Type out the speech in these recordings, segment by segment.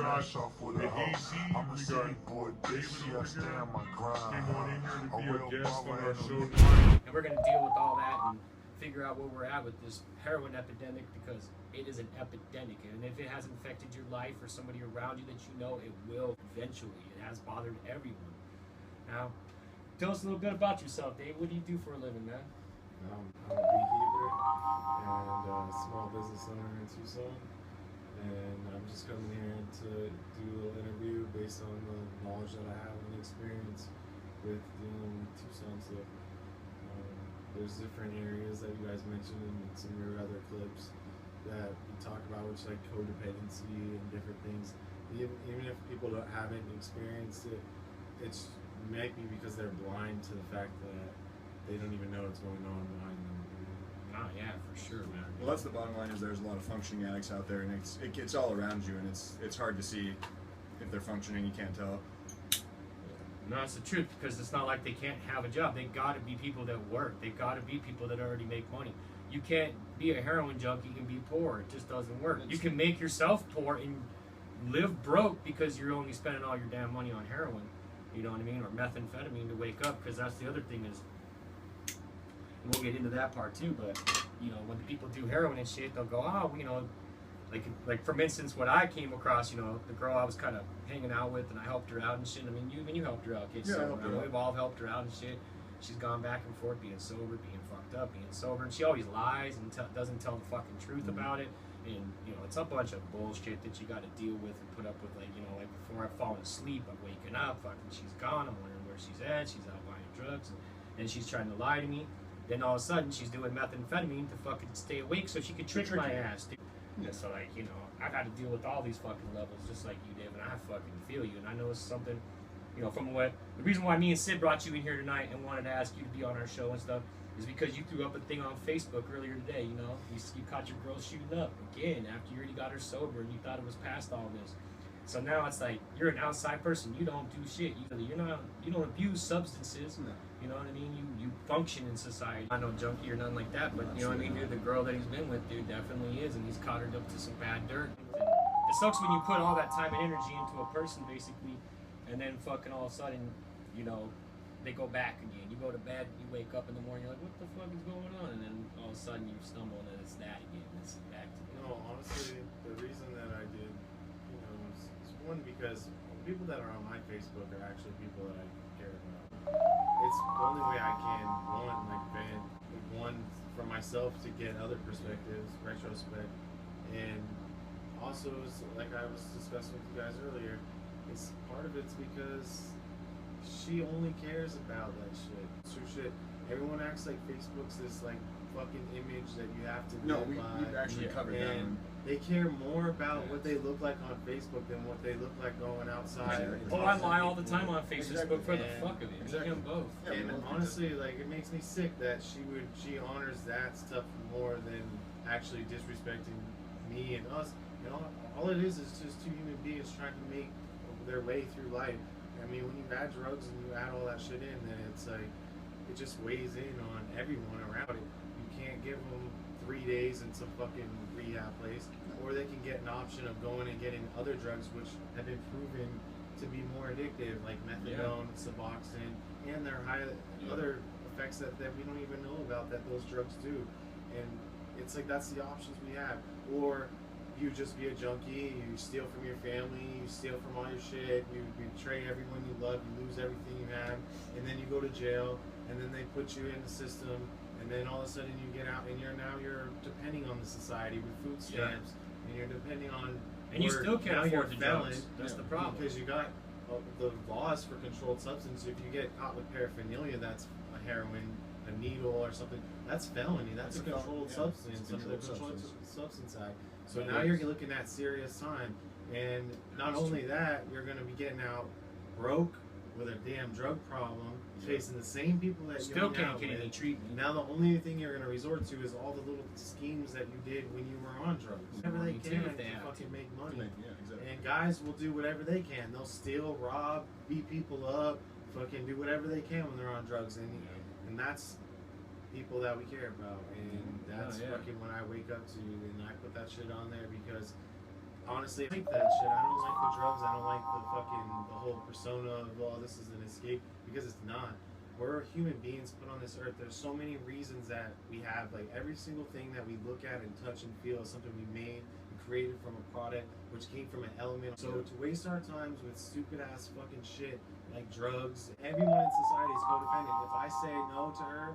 trash off with a house. I'm a city boy, bitch, I stay on my grind. A real baller and and we're gonna deal with all that and figure out where we're at with this heroin epidemic, because it is an epidemic, and if it has infected your life or somebody around you that you know, it will eventually. It has bothered everyone. Now, tell us a little bit about yourself, Dave. What do you do for a living, man? I'm a beekeeper and a small business owner in Tucson, and I'm just coming here to do a little interview based on the knowledge that I have and experience with dealing with Tucson. So there's different areas that you guys mentioned in some of your other clips that you talk about, which like codependency and different things. Even if people haven't experienced it, it's might be because they're blind to the fact that they don't even know what's going on behind them. Oh yeah, for sure, man. Well, that's the bottom line. Is there's a lot of functioning addicts out there, and it's all around you, and it's hard to see if they're functioning. You can't tell. No, it's the truth, because it's not like they can't have a job. They gotta be people that work. They gotta be people that already make money. You can't be a heroin junkie and be poor. It just doesn't work. You can make yourself poor and live broke because you're only spending all your damn money on heroin. You know what I mean? Or methamphetamine to wake up, because that's the other thing is, and we'll get into that part too, but, you know, when people do heroin and shit, they'll go, oh, you know, like for instance, what I came across, you know, the girl I was kind of hanging out with, and I helped her out and shit. I mean, you helped her out, kids. Yeah, So we've all helped her out and shit. She's gone back and forth, being sober, being fucked up, being sober, and she always lies and doesn't tell the fucking truth about it. And, you know, it's a bunch of bullshit that you got to deal with and put up with. Like, you know, like before I've fallen asleep, I'm waking up, fucking she's gone, I'm wondering where she's at, she's out buying drugs, and she's trying to lie to me. Then all of a sudden, she's doing methamphetamine to fucking stay awake so she could trick my ass, dude. Yeah. So, like, you know, I got to deal with all these fucking levels just like you did, and I fucking feel you. And I know it's something, you know, from what, the reason why me and Sid brought you in here tonight and wanted to ask you to be on our show and stuff is because you threw up a thing on Facebook earlier today, you know. You caught your girl shooting up again after you already got her sober and you thought it was past all this. So now it's like, you're an outside person, you don't do shit. You don't abuse substances. No. You know what I mean? You function in society. I'm no junkie or nothing like that, but you know what I mean, dude? The girl that he's been with, dude, definitely is, and he's caught her up to some bad dirt. And it sucks when you put all that time and energy into a person, basically, and then fucking all of a sudden, you know, they go back again. You go to bed, you wake up in the morning, you're like, what the fuck is going on? And then all of a sudden you stumble and it's that again. It's back to that. No, honestly, the reason that I did, you know, is one, because people that are on my Facebook are actually people that I care about. It's the only way I can, one, for myself to get other perspectives, retrospect, and also, like I was discussing with you guys earlier, it's part of it's because she only cares about that shit. So shit, everyone acts like Facebook's this like fucking image that you have to No, we've actually covered that. And they care more about what they look like on Facebook than what they look like going outside. Oh, I lie all the time on Facebook for the fuck of it. Exactly. Me and both. Yeah, And honestly, like, it makes me sick that she honors that stuff more than actually disrespecting me and us. You know, all it is just two human beings trying to make their way through life. I mean, when you add drugs and you add all that shit in, then it's like, it just weighs in on everyone around it. You can't give them 3 days in some fucking rehab place, or they can get an option of going and getting other drugs which have been proven to be more addictive, like methadone, Suboxone, and their other effects that we don't even know about that those drugs do. And it's like, that's the options we have. Or you just be a junkie, you steal from your family, you steal from all your shit, you betray everyone you love, you lose everything you have, and then you go to jail, and then they put you in the system, and then all of a sudden you get out, and you're depending on the society with food stamps, and you're depending on, and you still can't afford the drugs. That's the problem. Because you got the laws for controlled substance. If you get caught with paraphernalia, that's a heroin, a needle, or something. That's felony. That's a controlled substance under the Controlled Substance Act. So now you're looking at serious time, and not only that, you're going to be getting out broke with a damn drug problem, facing the same people that you still can't get any treatment. Now the only thing you're going to resort to is all the little schemes that you did when you were on drugs. Whatever they can to fucking make money. Yeah, exactly. And guys will do whatever they can. They'll steal, rob, beat people up, fucking do whatever they can when they're on drugs, and that's people that we care about, and that's fucking when I wake up to, and I put that shit on there because honestly, I think that shit. I don't like fucking drugs. I don't like the whole persona of, well, this is an escape, because it's not. We're human beings put on this earth. There's so many reasons that we have, like every single thing that we look at and touch and feel is something we made and created from a product which came from an element. So to waste our times with stupid ass fucking shit like drugs, everyone in society is codependent. If I say no to her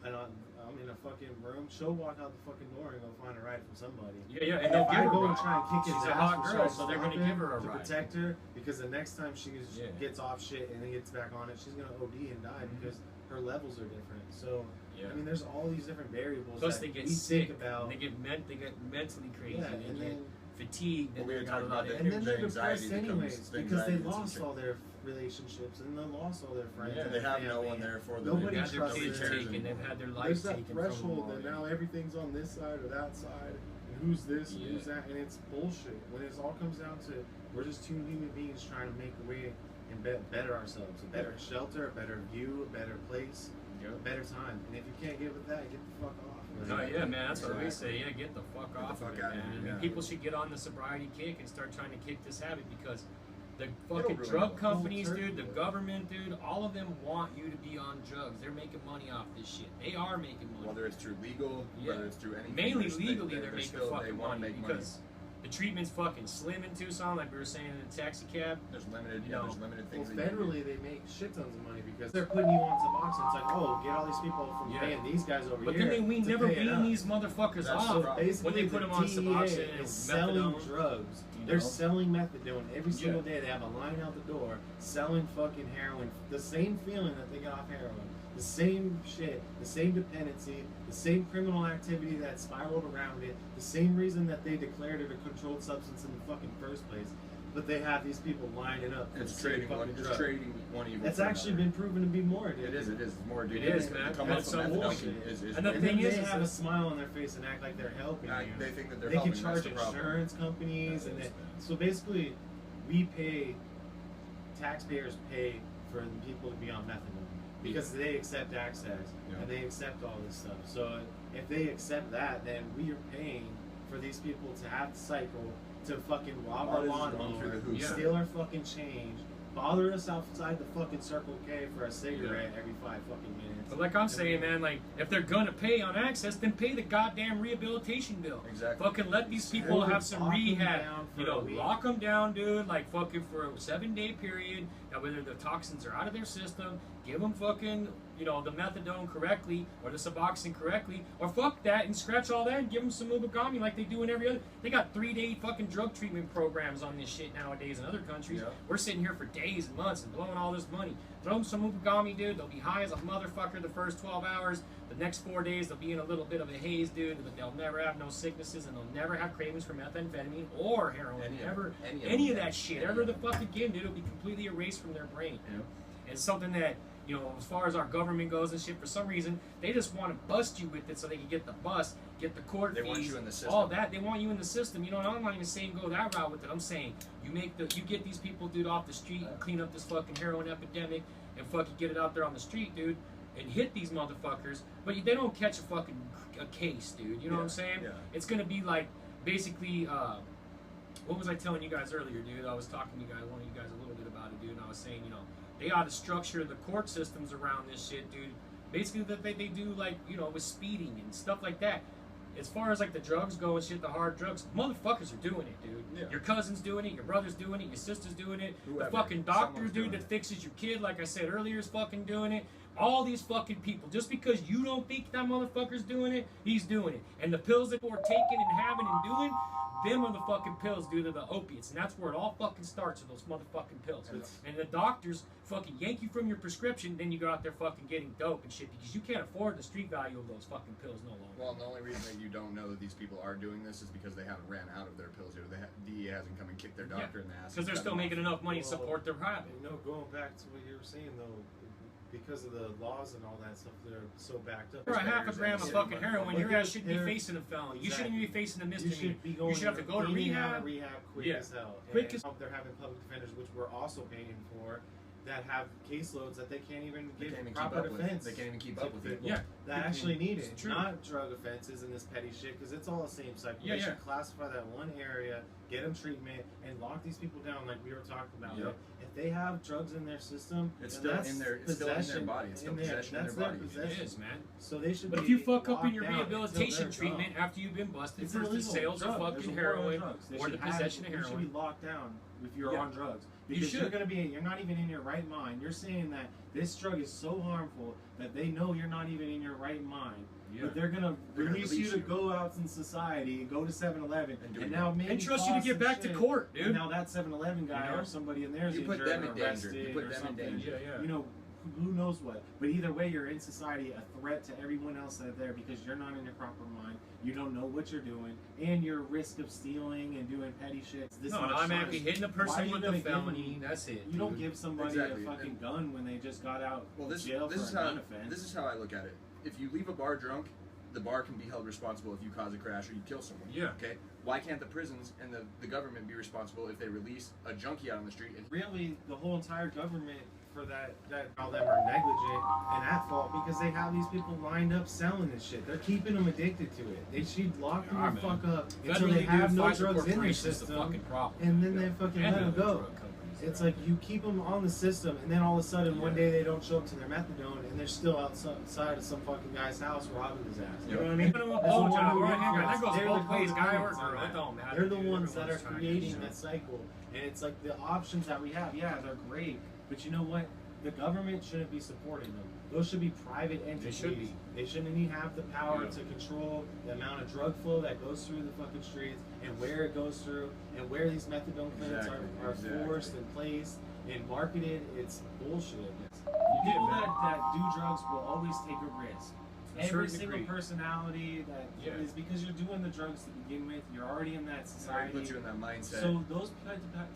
and I'm in a fucking room, she'll walk out the fucking door and go find a ride from somebody. Yeah, and And they'll if give I her go a and try and ride. kick his She's a ass, hot we'll girl, try so they're stop gonna him give her a to ride. protect her, because the next time she Yeah. gets off shit and then gets back on it, she's gonna OD and die because her levels are different. So Yeah. I mean, there's all these different variables Plus, that they get we sick. think about. They get mentally crazy. Yeah, they and get then fatigued. Well, And we they had got a talked lot about of that. and then they're the anxiety depressed becomes- anyways the because they anxiety becomes lost sick. all their relationships and they lost all their friends. Yeah. and They their have no family. one there for them. Nobody They've had their trusts kids them. taken. They've had their life There's that taken from them. threshold that all, now everything's on this side or that side, and who's this and who's Yeah. that, and it's bullshit. When it all comes down to, we're just two human beings trying to make a way and better ourselves, a better shelter, a better view, a better place, Yeah. a better time. And if you can't get with that, get the fuck off. No, yeah, man, that's what we Exactly. say. Yeah, get the fuck the off fuck of it, out of man. here, I mean, yeah. people should get on the sobriety kick and start trying to kick this habit because the It'll fucking ruin drug the companies, whole dude, the turkey. government, dude, all of them want you to be on drugs. They're making money off this shit. They are making money. Whether it's through legal, Yeah. whether it's through anything. Mainly they're- legally, they're they're making still, they fucking want to money make because the treatment's fucking slim in Tucson, like we were saying in the taxi cab. There's limited, you yeah, know, there's limited Well, things. that you can do. federally, they make shit tons of money because they're putting you on Suboxone. It's like, oh, get all these people from Yeah. paying these guys over But here. then we to never pay it wean up. these motherfuckers That's off the problem. Basically, when they put the them on DEA Suboxone and is selling methadone. drugs. You They're know? selling methadone every single Yeah. day. They have a line out the door selling fucking heroin. The same feeling that they get off heroin. The same shit. The same dependency. The same criminal activity that spiraled around it. The same reason that they declared it a controlled substance in the fucking first place. But they have these people lining up. for It's the same trading one. fucking It's drug. trading one evil. It's for actually another. been proven to be more addictive. It is. It is. It's more addictive. It is, man. To come That's up with some methadone bullshit. is And the And more then thing they is have that- a smile on their face and act like they're helping you. They think that they're They helping. can That's charge the problem. insurance companies, That and is they, bad. so basically, we pay, taxpayers pay for the people to be on methadone because they accept access Yeah. and they accept all this stuff. So if they accept that, then we are paying for these people to have the cycle to fucking rob All our this is going through lawnmower, the hoops. Yeah. steal our fucking change, bother us outside the fucking Circle K for a cigarette every 5 fucking minutes. But like I'm saying, man, like if they're gonna pay on access, then pay the goddamn rehabilitation bill. Exactly. Fucking let these people Or have some lock 'em rehab. down for You know, a week. lock them down, dude. Like fucking for a 7-day period. Now whether the toxins are out of their system, give them fucking, you know, the methadone correctly or the Suboxone correctly, or fuck that and scratch all that and give them some Ubagami like they do in every other. They got 3-day fucking drug treatment programs on this shit nowadays in other countries. Yeah. We're sitting here for days and months and blowing all this money. Throw them some Ubagami, dude. They'll be high as a motherfucker the first 12 hours. The next 4 days, they'll be in a little bit of a haze, dude. But they'll never have no sicknesses and they'll never have cravings for methamphetamine or heroin. Any of that shit. Ever the fuck again, dude. It'll be completely erased from their brain. You know? And it's something that, you know, as far as our government goes and shit, for some reason, they just want to bust you with it so they can get the bust, get the court They fees, want you in the system. all that. They want you in the system. You know, and I'm not even saying go that route with it. I'm saying you get these people, dude, off the street and clean up this fucking heroin epidemic and fucking get it out there on the street, dude, and hit these motherfuckers. But they don't catch a case, dude. You know what I'm saying? Yeah. It's gonna be like basically. What was I telling you guys earlier, dude? I was talking to you guys, one of you guys, a little bit about it, dude. And I was saying, you know, they ought to structure the court systems around this shit, dude. Basically, that they do like, you know, with speeding and stuff like that. As far as like the drugs go and shit, the hard drugs, motherfuckers are doing it, dude. Yeah. Your cousin's doing it, your brother's doing it, your sister's doing it. Whoever. The fucking doctor, Someone's dude, doing that it. fixes your kid, like I said earlier, is fucking doing it. All these fucking people, just because you don't think that motherfucker's doing it, he's doing it. And the pills that we're taking and having and doing, them are the fucking pills, dude, are the opiates. And that's where it all fucking starts, with those motherfucking pills. And the doctors fucking yank you from your prescription, then you go out there fucking getting dope and shit, because you can't afford the street value of those fucking pills no longer. Well, the only reason that you don't know that these people are doing this is because they haven't ran out of their pills yet. The DEA hasn't come and kicked their doctor in the ass. Because they're still making enough money to Well, support their habit. You know, going back to what you were saying though, because of the laws and all that stuff, they're so backed up. For a half a gram of fucking heroin, But your ass shouldn't be they're- facing a felony. You shouldn't Exactly. even be facing a You misdemeanor. should be going. You should have to go to in and out rehab. of rehab quick Yeah. as hell. Quick And as- they're having public defenders, which we're also paying for, that have caseloads that they can't even They give can't even keep proper up with. defense. They can't even keep to up with it. people Yeah. that actually need It's it, true. not drug offenses and this petty shit, because it's all the same cycle. Yeah, They yeah. should classify that one area get them treatment, and lock these people down like we were talking about. Yep. If they have drugs in their system, It's then still that's in their it's still in their possession body. It's still in there. possession in That's their their body. possession. It is, man. So they should But if be you fuck up in locked your down rehabilitation until they're treatment gone. after you've been busted It's for the illegal. sales of There's a fucking war on heroin drugs. They or the should have- possession of You should heroin, be locked down if you're Yeah. on drugs. You Because should. you're not even in your right mind. You're saying that this drug is so harmful that they know you're not even in your right mind. Yeah. But they're gonna They're gonna release you release to you. go out in society and go to 7-Eleven And do and it. now maybe and trust you to cause get some back to shit. court, And dude. now that 7-Eleven guy You know? or somebody in there is You put injured them or in danger. You arrested put or them in something. danger. Yeah, yeah. You know, who knows what. But either way, you're in society a threat to everyone else out there because you're not in your proper mind. You don't know what you're doing, and you're at risk of stealing and doing petty shit. This No, much automatically time. hitting a Why are person you with gonna a give felony. them- That's it. You don't dude. give somebody Exactly. a fucking And- gun when they just got out Well, of jail this for is a how gun offense. this is how I look at it. If you leave a bar drunk, the bar can be held responsible if you cause a crash or you kill someone. Yeah. Okay. Why can't the prisons and the government be responsible if they release a junkie out on the street? And Really, the whole entire government for that all them are negligent and at fault because they have these people lined up selling this shit. They're keeping them addicted to it. They should lock them Yeah, the man. fuck up until Federally, they have dude, no Pfizer drugs in their Corporation's the system, fucking problem. and then they fucking And let them the other go. drug companies It's that- like you keep them on the system, and then all of a sudden one day they don't show up to their methadone, and they're still outside of some fucking guy's house robbing his ass. You know what I mean? Put 'em up That's all the the one time, who right? gets That goes they're both the ways, guy or codependents on girl. It that. don't matter. They're the dude. ones that are Everyone's trying to creating get that shit. cycle, and it's like the options that we have. Yeah, they're great, but you know what? The government shouldn't be supporting them. Those should be private entities. should be. They shouldn't even have the power Yeah. to control the amount of drug flow that goes through the fucking streets and where it goes through and where these methadone clinics are Exactly. forced and placed and marketed. It's bullshit. Yeah, People man. that do drugs will always take a risk. To a Every certain single degree. personality that Yeah. is because you're doing the drugs to begin with. You're already in that it society. puts you in that mindset. So those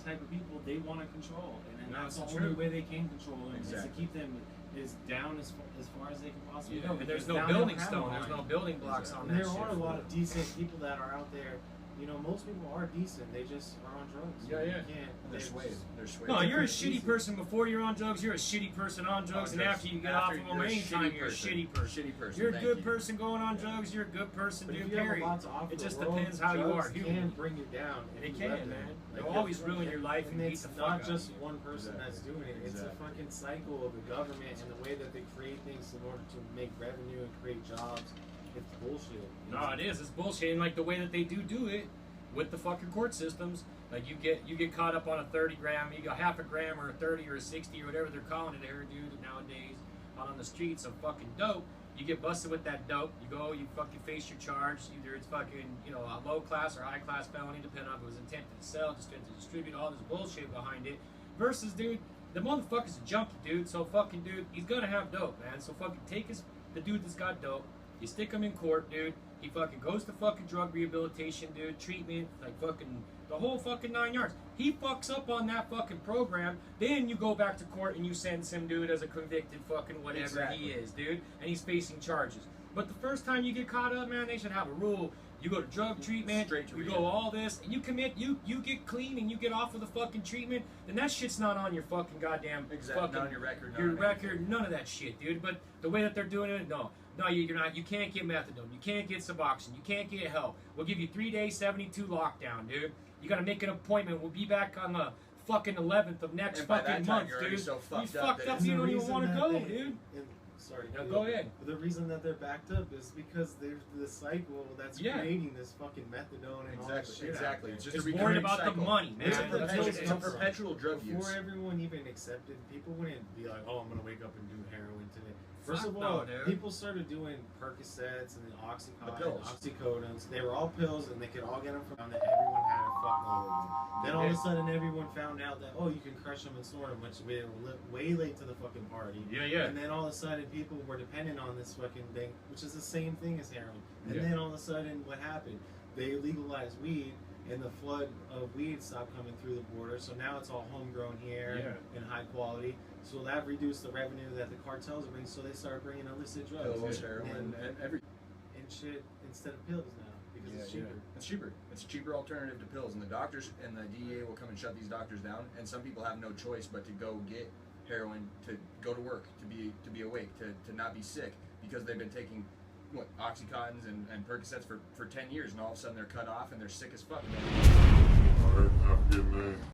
type of people, they want to control, and then No, that's the it's only true. way they can control them is to Exactly. keep them as down as far as they can possibly Yeah, go. and there's because no now they building don't have stone. a There's line. no building blocks on And that there shit. are a lot of decent people that are out there. You know, most people are decent. They just are on drugs. Yeah, You yeah. can't. they're they swayed. just- They're swayed. No, you're a It's easy. shitty person before you're on drugs. You're a shitty person on drugs, and after you get off of them, you're a anytime shitty you're a person. shitty person. Shitty person. You're a thank good you. person going on drugs. You're a good person, But if dude. you have a Period. lot to offer It just the world, depends how you drugs are can human. bring you down. if It you can, let them. man. Like, They'll you always have to- ruin your life and beat it's the fuck not out of just you. one person Exactly. that's doing it. It's a Exactly. fucking cycle of the government and the way that they create things in order to make revenue and create jobs. It's bullshit. No, it is. It's bullshit. And like the way that they do it with the fucking court systems, like you get caught up on a 30 gram, you got half a gram or a 30 or a 60 or whatever they're calling it there, dude. Nowadays, out on the streets of fucking dope. You get busted with that dope. You go, you fucking face your charge. Either it's fucking, a low class or high class felony, depending on if it was intended to sell, just to distribute, all this bullshit behind it. Versus, dude, the motherfucker's a junkie, dude. So fucking, dude, he's gonna have dope, man. So fucking take the dude that's got dope. You stick him in court, dude. He fucking goes to fucking drug rehabilitation, dude. Treatment, like fucking the whole fucking 9 yards. He fucks up on that fucking program. Then you go back to court and you sentence him, dude, as a convicted fucking whatever Exactly. he is, dude. And he's facing charges. But the first time you get caught up, man, they should have a rule. You go to drug treatment, Straight to you rehab. go all this, and you commit, you get clean and you get off of the fucking treatment, then that shit's not on your fucking goddamn Exactly. fucking Not on your record. your not on record, anything. none of that shit, dude. But the way that they're doing it, no, you're not. You can't get methadone. You can't get Suboxone. You can't get help. We'll give you 3 days, 72 lockdown, dude. You got to make an appointment. We'll be back on the fucking 11th of next And by that fucking time, month, you're already dude. so You fucked up fucked that up. it's- You don't even reason want to that go, they- dude. Sorry. No, Caleb. go ahead. The reason that they're backed up is because there's the cycle that's Yeah. creating this fucking methadone and all that Exactly. shit. Exactly. It's just It's a worried recurring about the cycle. money, man. It's a That's what perpetual, it it's a is. perpetual drug Before use. everyone even accepted, people wouldn't be like, "Oh, I'm gonna wake up and do heroin today." First Fuck of no, all, dude. people started doing Percocets and the Oxycontin, The pills. Oxycodones. They were all pills, and they could all get them from that. Everyone had a fuckload of them. Then all of a sudden, everyone found out that you can crush them and snort them, which we were way late to the fucking party. Yeah, yeah. And then all of a sudden, people were dependent on this fucking thing, which is the same thing as heroin. And Yeah. then all of a sudden, what happened? They legalized weed, and the flood of weed stopped coming through the border. So now it's all homegrown here and high quality. So that reduced the revenue that the cartels are bringing. So they started bringing illicit drugs Pills, heroin, and every. and shit instead of pills now because it's cheaper. It's cheaper. It's a cheaper alternative to pills, and the doctors and the DEA will come and shut these doctors down. And some people have no choice but to go get heroin, to go to work, to be awake, to not be sick, because they've been taking Oxycontins and Percocets for 10 years, and all of a sudden they're cut off and they're sick as fuck. Alright, have a good night.